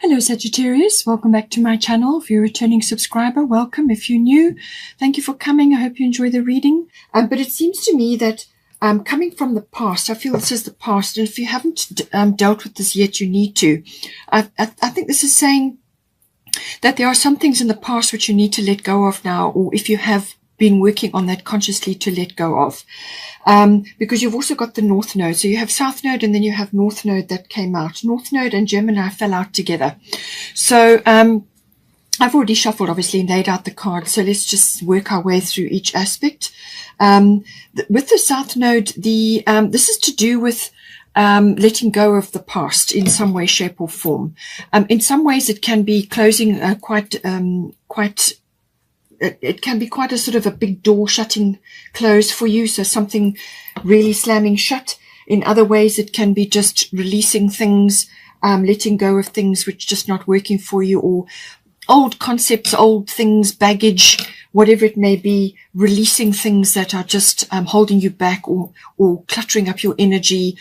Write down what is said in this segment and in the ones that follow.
Hello Sagittarius, welcome back to my channel. If you're a returning subscriber, welcome. If you're new, thank you for coming. I hope you enjoy the reading. But it seems to me that coming from the past, I feel this is the past, and if you haven't dealt with this yet, you need to. I think this is saying that there are some things in the past which you need to let go of now, or if you have been working on that consciously, to let go of, because you've also got the North Node. So you have South Node and then you have North Node that came out. North Node and Gemini fell out together. So I've already shuffled, obviously, and laid out the cards. So let's just work our way through each aspect. With the South Node, this is to do with letting go of the past in some way, shape or form. In some ways it can be closing it can be quite a sort of a big door shutting close for you, so something really slamming shut. In other ways it can be just releasing things, letting go of things which just not working for you, or old concepts, old things, baggage, whatever it may be, releasing things that are just holding you back, or cluttering up your energy,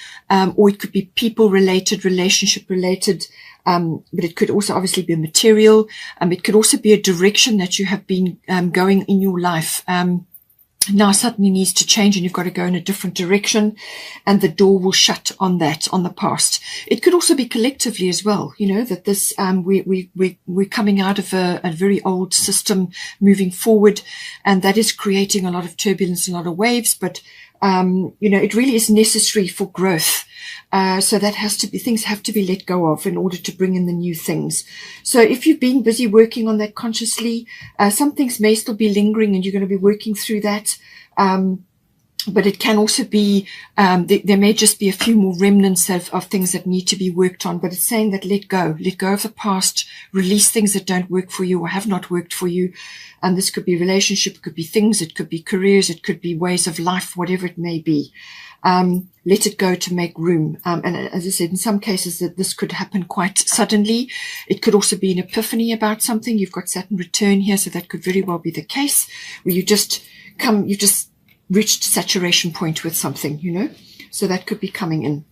or it could be people related, relationship related, but it could also obviously be material. It could also be a direction that you have been going in your life. Now suddenly needs to change and you've got to go in a different direction, and the door will shut on that, on the past. It could also be collectively as well, you know, that this we're coming out of a very old system, moving forward, and that is creating a lot of turbulence, a lot of waves, but you know, it really is necessary for growth. So that has to be, things have to be let go of in order to bring in the new things. So if you've been busy working on that consciously, some things may still be lingering and you're going to be working through that. But it can also be, there may just be a few more remnants of things that need to be worked on. But it's saying that let go of the past, release things that don't work for you or have not worked for you. And this could be relationship, it could be things, it could be careers, it could be ways of life, whatever it may be. Let it go to make room. And as I said, in some cases that this could happen quite suddenly. It could also be an epiphany about something. You've got Saturn return here, so that could very well be the case, where you just reached saturation point with something, you know, so that could be coming in.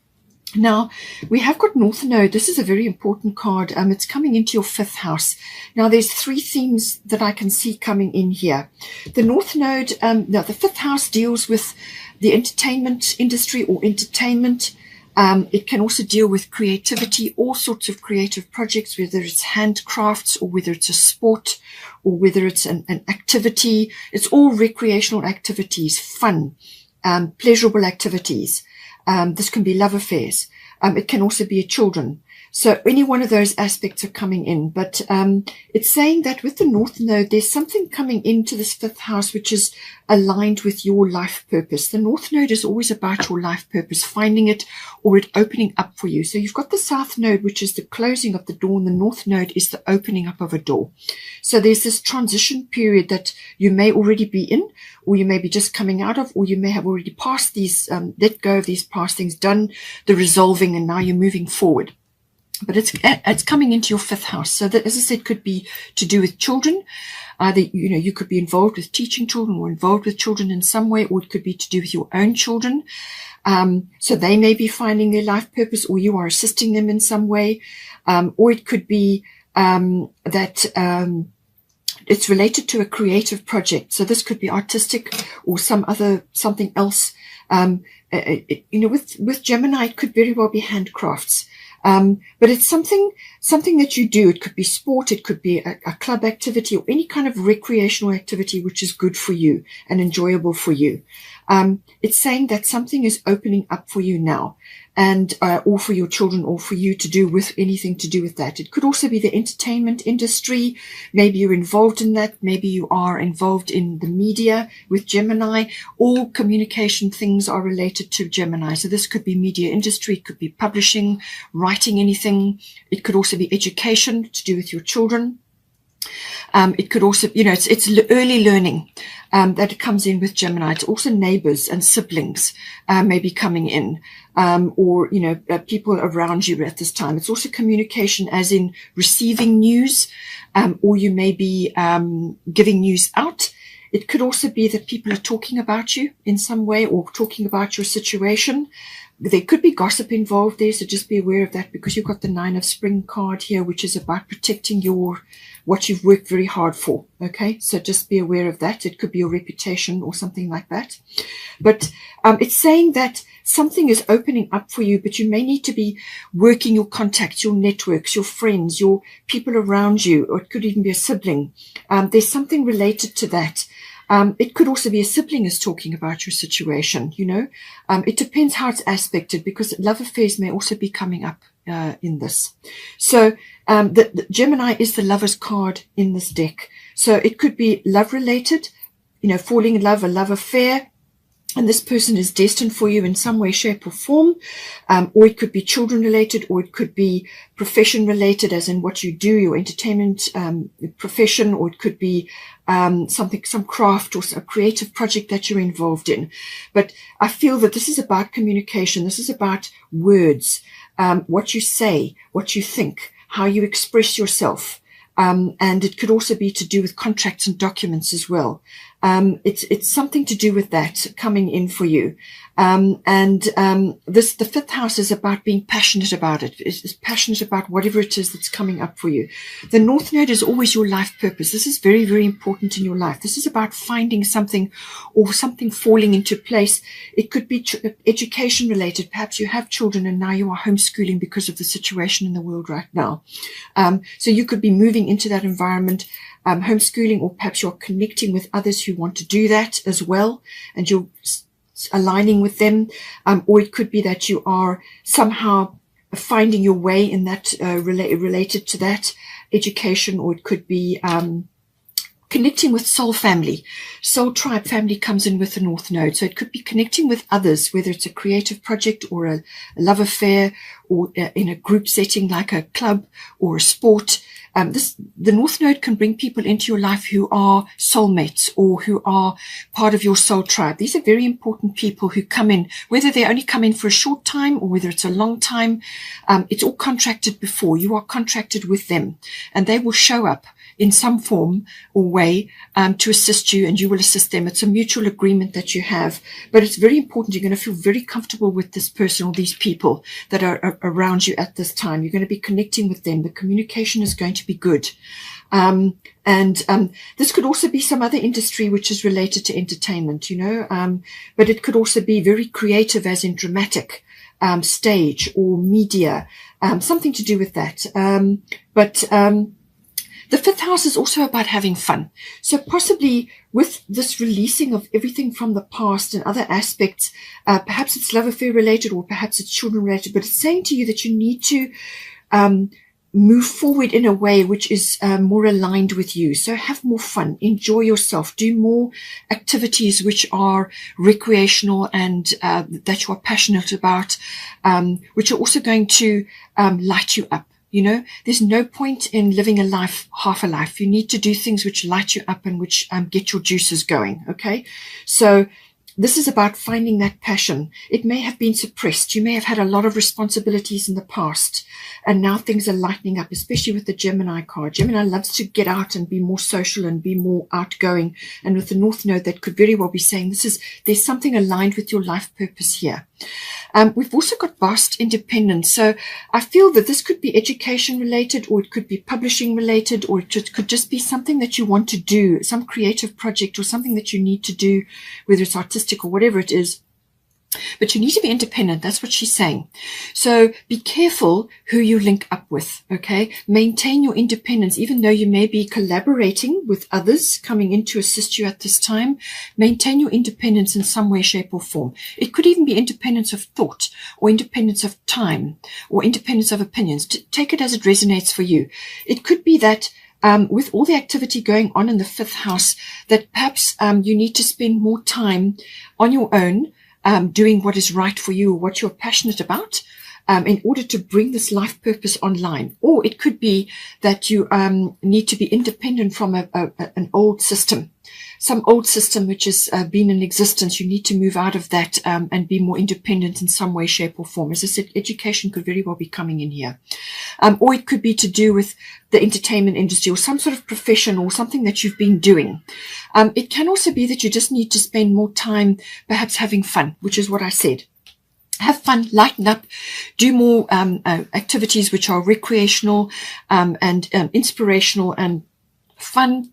Now we have got North Node. This is a very important card. It's coming into your 5th house. Now there's 3 themes that I can see coming in here. The North Node, now the 5th house deals with the entertainment industry or entertainment. It can also deal with creativity, all sorts of creative projects, whether it's handcrafts or whether it's a sport or whether it's an activity. It's all recreational activities, fun, pleasurable activities. This can be love affairs. It can also be children. So any one of those aspects are coming in. But it's saying that with the North Node, there's something coming into this 5th house which is aligned with your life purpose. The North Node is always about your life purpose, finding it or it opening up for you. So you've got the South Node, which is the closing of the door, and the North Node is the opening up of a door. So there's this transition period that you may already be in, or you may be just coming out of, or you may have already passed these, let go of these past things, done the resolving, and now you're moving forward. But it's coming into your 5th house. So that, as I said, could be to do with children. Either, you know, you could be involved with teaching children or involved with children in some way, or it could be to do with your own children. So they may be finding their life purpose, or you are assisting them in some way. Or it could be that it's related to a creative project. So this could be artistic or something else. You know, with Gemini, it could very well be handcrafts. But it's something that you do. It could be sport, it could be a club activity, or any kind of recreational activity which is good for you and enjoyable for you. It's saying that something is opening up for you now, and or for your children, or for you to do with anything to do with that. It could also be the entertainment industry. Maybe you're involved in that. Maybe you are involved in the media with Gemini. All communication things are related to Gemini. So this could be media industry. It could be publishing, writing, anything. It could also be education to do with your children. It could also, you know, it's early learning that comes in with Gemini. It's also neighbors and siblings maybe coming in, or, you know, people around you at this time. It's also communication as in receiving news, or you may be giving news out. It could also be that people are talking about you in some way or talking about your situation. There could be gossip involved there, so just be aware of that, because you've got the 9 of Spring card here, which is about protecting what you've worked very hard for. Okay, so just be aware of that. It could be your reputation or something like that. But it's saying that something is opening up for you, but you may need to be working your contacts, your networks, your friends, your people around you, or it could even be a sibling. There's something related to that. It could also be a sibling is talking about your situation, you know. It depends how it's aspected, because love affairs may also be coming up in this. So the Gemini is the Lover's card in this deck. So it could be love related, you know, falling in love, a love affair, and this person is destined for you in some way, shape or form. Or it could be children related, or it could be profession related, as in what you do, your entertainment profession, or it could be some craft or a creative project that you're involved in. But I feel that this is about communication. This is about words, what you say, what you think, how you express yourself. And it could also be to do with contracts and documents as well. It's something to do with that coming in for you. The 5th house is about being passionate about it. It's passionate about whatever it is that's coming up for you. The North Node is always your life purpose. This is very, very important in your life. This is about finding something or something falling into place. It could be education related. Perhaps you have children and now you are homeschooling because of the situation in the world right now. So you could be moving into that environment, homeschooling, or perhaps you're connecting with others who want to do that as well, and you're aligning with them, or it could be that you are somehow finding your way in that related to that education, or it could be connecting with soul family. Soul tribe family comes in with the North Node, so it could be connecting with others, whether it's a creative project or a love affair, or in a group setting like a club or a sport. The North Node can bring people into your life who are soulmates or who are part of your soul tribe. These are very important people who come in, whether they only come in for a short time or whether it's a long time. It's all contracted before. You are contracted with them, and they will show up in some form or way to assist you, and you will assist them. It's a mutual agreement that you have, but it's very important. You're going to feel very comfortable with this person or these people that are around you at this time. You're going to be connecting with them. The communication is going to be good. This could also be some other industry which is related to entertainment, you know, but it could also be very creative, as in dramatic, stage or media, something to do with that. The 5th house is also about having fun. So possibly with this releasing of everything from the past and other aspects, perhaps it's love affair related or perhaps it's children related, but it's saying to you that you need to move forward in a way which is more aligned with you. So have more fun, enjoy yourself, do more activities which are recreational and that you are passionate about, which are also going to light you up. You know, there's no point in living a life, half a life. You need to do things which light you up and which get your juices going. Okay. So this is about finding that passion. It may have been suppressed. You may have had a lot of responsibilities in the past, and now things are lightening up, especially with the Gemini card. Gemini loves to get out and be more social and be more outgoing. And with the North Node, that could very well be saying there's something aligned with your life purpose here. We've also got vast independence. So I feel that this could be education related, or it could be publishing related, or it could just be something that you want to do, some creative project or something that you need to do, whether it's artistic or whatever it is. But you need to be independent. That's what she's saying. So be careful who you link up with, okay? Maintain your independence, even though you may be collaborating with others coming in to assist you at this time. Maintain your independence in some way, shape, or form. It could even be independence of thought, or independence of time, or independence of opinions. Take it as it resonates for you. It could be that with all the activity going on in the 5th house, that perhaps you need to spend more time on your own, doing what is right for you or what you're passionate about, in order to bring this life purpose online. Or it could be that you need to be independent from an old system. some old system which has been in existence. You need to move out of that and be more independent in some way, shape or form. As I said, education could very well be coming in here. Or it could be to do with the entertainment industry or some sort of profession or something that you've been doing. It can also be that you just need to spend more time perhaps having fun, which is what I said. Have fun, lighten up, do more activities which are recreational and inspirational and fun,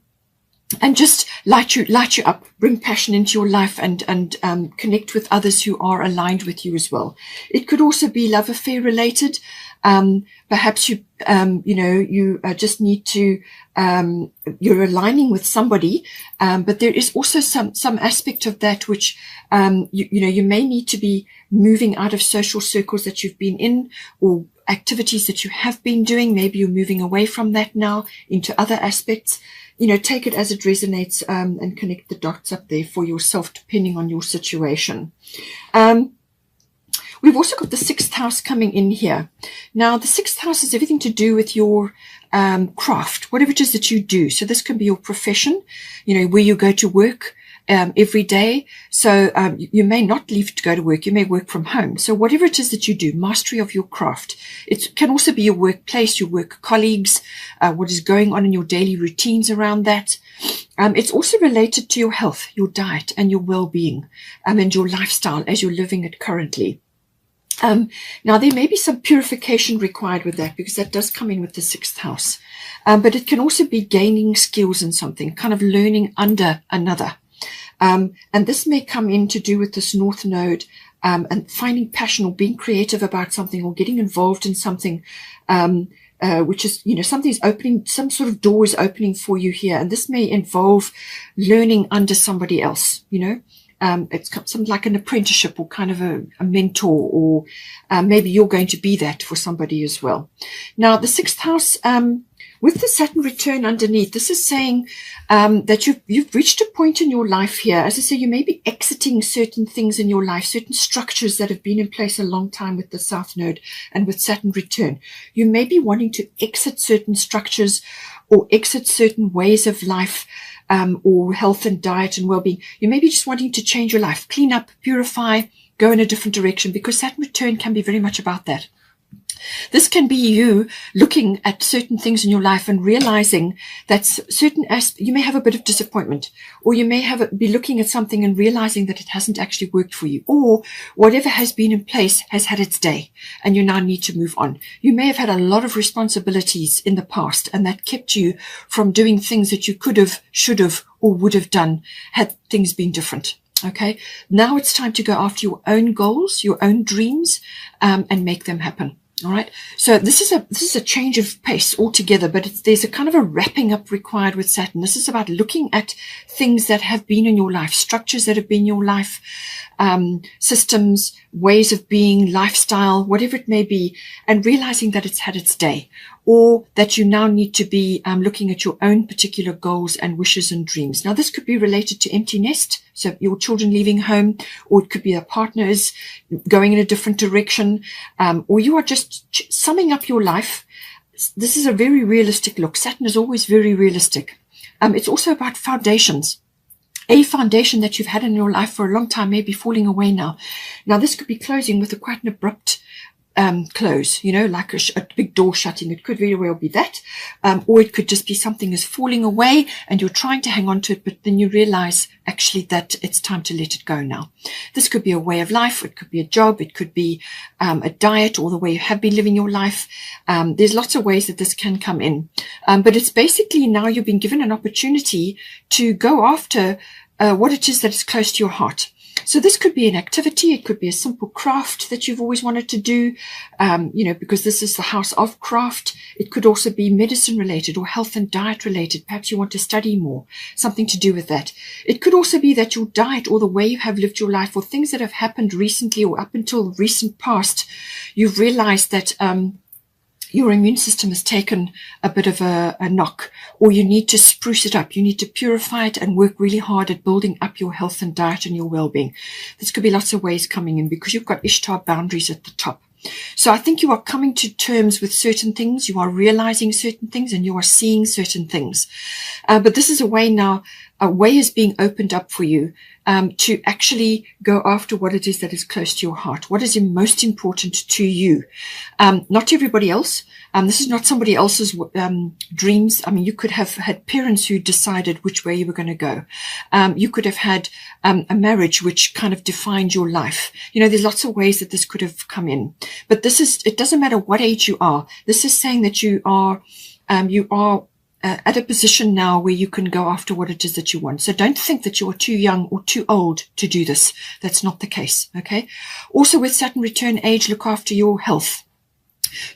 and just light you up, bring passion into your life and connect with others who are aligned with you as well. It could also be love affair related. Perhaps you just need to, you're aligning with somebody, but there is also some aspect of that which, you may need to be moving out of social circles that you've been in or activities that you have been doing. Maybe you're moving away from that now into other aspects. Take it as it resonates, and connect the dots up there for yourself, depending on your situation. We've also got the 6th house coming in here. Now, the 6th house has everything to do with your craft, whatever it is that you do. So this can be your profession, where you go to work every day. So you may not leave to go to work. You may work from home. So whatever it is that you do, mastery of your craft. It can also be your workplace, your work colleagues, what is going on in your daily routines around that. It's also related to your health, your diet and your well-being, and your lifestyle as you're living it currently. Now, there may be some purification required with that because that does come in with the 6th house. But it can also be gaining skills in something, kind of learning under another. And this may come in to do with this North Node, and finding passion or being creative about something or getting involved in something, which is, something's opening, some sort of door is opening for you here. And this may involve learning under somebody else, it's something like an apprenticeship or kind of a mentor, or maybe you're going to be that for somebody as well. Now, the 6th house, with the Saturn return underneath, this is saying that you've reached a point in your life here. As I say, you may be exiting certain things in your life, certain structures that have been in place a long time with the South Node and with Saturn return. You may be wanting to exit certain structures or exit certain ways of life, or health and diet and well-being. You may be just wanting to change your life, clean up, purify, go in a different direction, because Saturn return can be very much about that. This can be you looking at certain things in your life and realizing that you may have a bit of disappointment, or you may be looking at something and realizing that it hasn't actually worked for you, or whatever has been in place has had its day and you now need to move on. You may have had a lot of responsibilities in the past and that kept you from doing things that you could have, should have, or would have done had things been different. Okay. Now it's time to go after your own goals, your own dreams, and make them happen. All right. So this is a change of pace altogether, but there's a kind of a wrapping up required with Saturn. This is about looking at things that have been in your life, structures that have been in your life, systems, ways of being, lifestyle, whatever it may be, and realizing that it's had its day, or that you now need to be looking at your own particular goals and wishes and dreams. Now, this could be related to empty nest, so your children leaving home, or it could be a partner is going in a different direction, or you are just summing up your life. This is a very realistic look. Saturn is always very realistic. It's also about foundations. A foundation that you've had in your life for a long time may be falling away now. Now, this could be closing with quite an abrupt close, like a big door shutting. It could very well be that, or it could just be something is falling away and you're trying to hang on to it, but then you realize actually that it's time to let it go now. This could be a way of life. It could be a job. It could be a diet, or the way you have been living your life. There's lots of ways that this can come in, but it's basically now you've been given an opportunity to go after what it is that is close to your heart. So this could be an activity. It could be a simple craft that you've always wanted to do, because this is the house of craft. It could also be medicine related or health and diet related. Perhaps you want to study more, something to do with that. It could also be that your diet or the way you have lived your life, or things that have happened recently or up until recent past, you've realized that your immune system has taken a bit of a knock, or you need to spruce it up. You need to purify it and work really hard at building up your health and diet and your well-being. This could be lots of ways coming in, because you've got Ishtar boundaries at the top. So I think you are coming to terms with certain things, you are realizing certain things, and you are seeing certain things. But this is a way now, a way is being opened up for you to actually go after what it is that is close to your heart. What is most important to you? Not to everybody else. This is not somebody else's dreams. I mean, you could have had parents who decided which way you were going to go. You could have had a marriage which kind of defined your life. You know, there's lots of ways that this could have come in. But this is, it doesn't matter what age you are. This is saying that you are at a position now where you can go after what it is that you want. So don't think that you're too young or too old to do this. That's not the case. Okay. Also with Saturn return age, look after your health,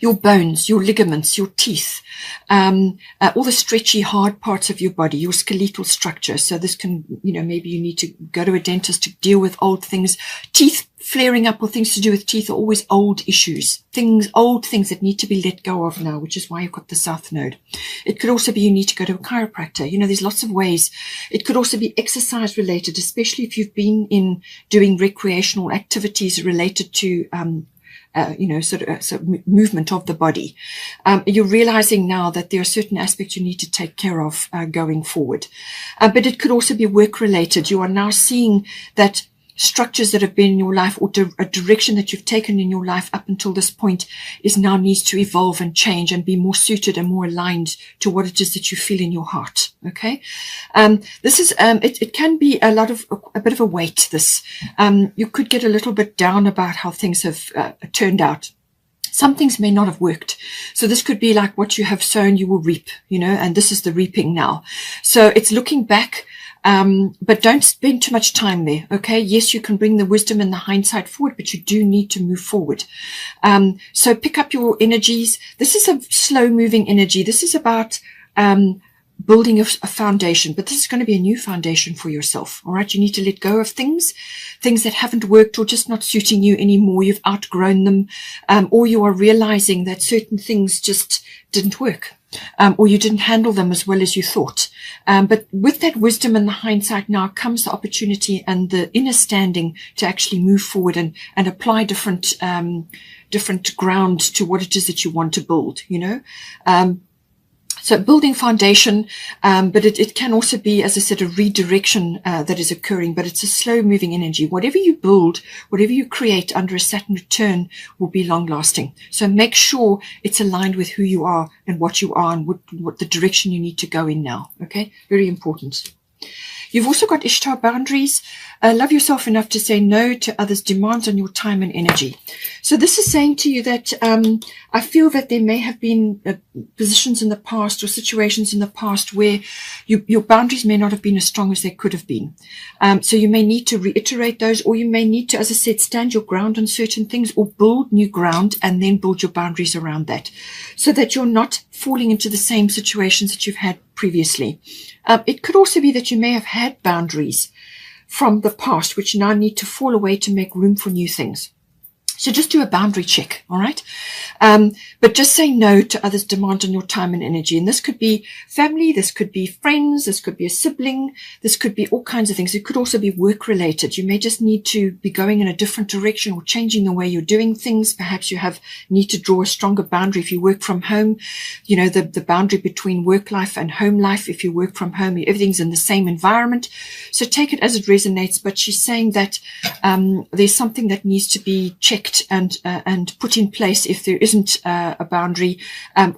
your bones, your ligaments, your teeth, all the stretchy, hard parts of your body, your skeletal structure. So this can, you know, maybe you need to go to a dentist to deal with old things. Teeth flaring up or things to do with teeth are always old issues, old things that need to be let go of now, which is why you've got the South Node. It could also be you need to go to a chiropractor. You know, there's lots of ways. It could also be exercise related, especially if you've been in doing recreational activities related to you know, sort of movement of the body. You're realizing now that there are certain aspects you need to take care of going forward. But it could also be work related. You are now seeing that structures that have been in your life, or a direction that you've taken in your life up until this point, is now needs to evolve and change and be more suited and more aligned to what it is that you feel in your heart. Okay. This is, it can be a bit of a weight. This, you could get a little bit down about how things have turned out. Some things may not have worked. So this could be like what you have sown, you will reap, you know, and this is the reaping now. So it's looking back. But don't spend too much time there. Okay. Yes, you can bring the wisdom and the hindsight forward, but you do need to move forward. So pick up your energies. This is a slow moving energy. This is about, building a foundation, but this is going to be a new foundation for yourself. All right. You need to let go of things that haven't worked or just not suiting you anymore. You've outgrown them. Or you are realizing that certain things just didn't work. Or you didn't handle them as well as you thought. But with that wisdom and the hindsight now comes the opportunity and the inner standing to actually move forward and apply different ground to what it is that you want to build, you know. So building foundation, but it can also be, as I said, a redirection that is occurring, but it's a slow moving energy. Whatever you build, whatever you create under a Saturn return will be long lasting. So make sure it's aligned with who you are and what you are and what the direction you need to go in now. Okay. Very important. You've also got Ishtar boundaries. Love yourself enough to say no to others' demands on your time and energy. So this is saying to you that I feel that there may have been positions in the past or situations in the past where your boundaries may not have been as strong as they could have been. So you may need to reiterate those, or you may need to, as I said, stand your ground on certain things or build new ground and then build your boundaries around that so that you're not falling into the same situations that you've had previously. It could also be that you may have had boundaries from the past, which now need to fall away to make room for new things. So just do a boundary check, all right? But just say no to others' demand on your time and energy. And this could be family, this could be friends, this could be a sibling, this could be all kinds of things. It could also be work-related. You may just need to be going in a different direction or changing the way you're doing things. Perhaps you need to draw a stronger boundary if you work from home. You know, the boundary between work life and home life. If you work from home, everything's in the same environment. So take it as it resonates. But she's saying that there's something that needs to be checked and put in place if there isn't a boundary,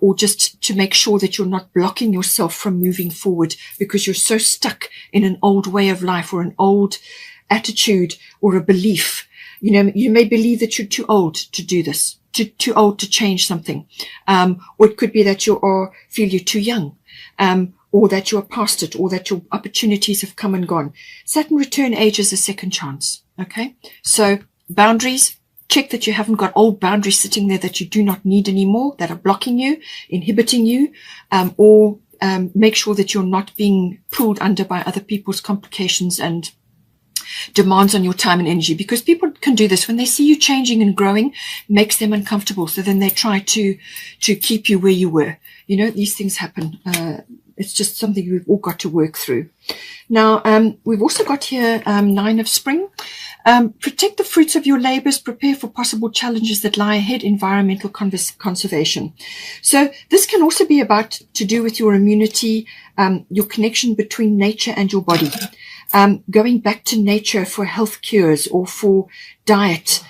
or just to make sure that you're not blocking yourself from moving forward because you're so stuck in an old way of life or an old attitude or a belief. You know, you may believe that you're too old to do this, too old to change something, or it could be that feel you're too young, or that you're past it, or that your opportunities have come and gone. Saturn return age is a second chance. Okay, so boundaries. Check that you haven't got old boundaries sitting there that you do not need anymore, that are blocking you, inhibiting you, or make sure that you're not being pulled under by other people's complications and demands on your time and energy, because people can do this when they see you changing and growing, makes them uncomfortable. So then they try to keep you where you were. You know, these things happen. It's just something we've all got to work through. Now, we've also got here 9 of Spring. Protect the fruits of your labors, prepare for possible challenges that lie ahead, environmental conservation. So this can also be about to do with your immunity, your connection between nature and your body. Going back to nature for health cures or for diet,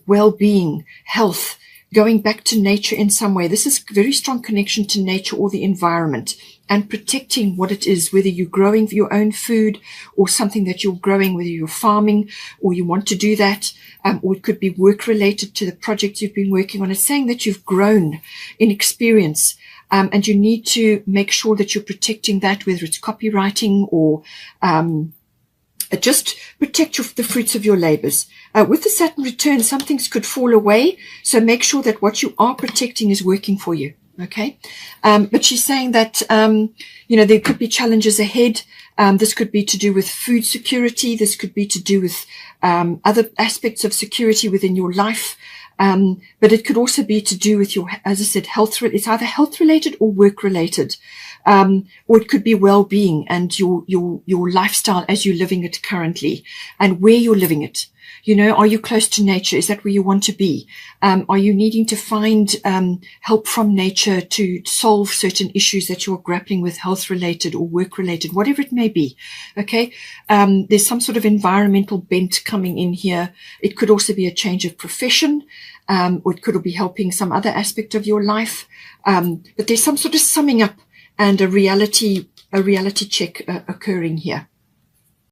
well-being, health, going back to nature in some way. This is a very strong connection to nature or the environment, and protecting what it is, whether you're growing your own food or something that you're growing, whether you're farming or you want to do that, or it could be work related to the project you've been working on. It's saying that you've grown in experience, and you need to make sure that you're protecting that, whether it's copywriting or just protect the fruits of your labors. With the Saturn return, some things could fall away, so make sure that what you are protecting is working for you. Okay, but she's saying that there could be challenges ahead. This could be to do with food security. This could be to do with other aspects of security within your life. But it could also be to do with your, as I said, health. It's either health related or work related, or it could be well-being and your lifestyle as you're living it currently and where you're living it. Are you close to nature? Is that where you want to be? Are you needing to find help from nature to solve certain issues that you're grappling with, health related or work related, whatever it may be? Okay. There's some sort of environmental bent coming in here. It could also be a change of profession, or it could be helping some other aspect of your life. But there's some sort of summing up and a reality check occurring here.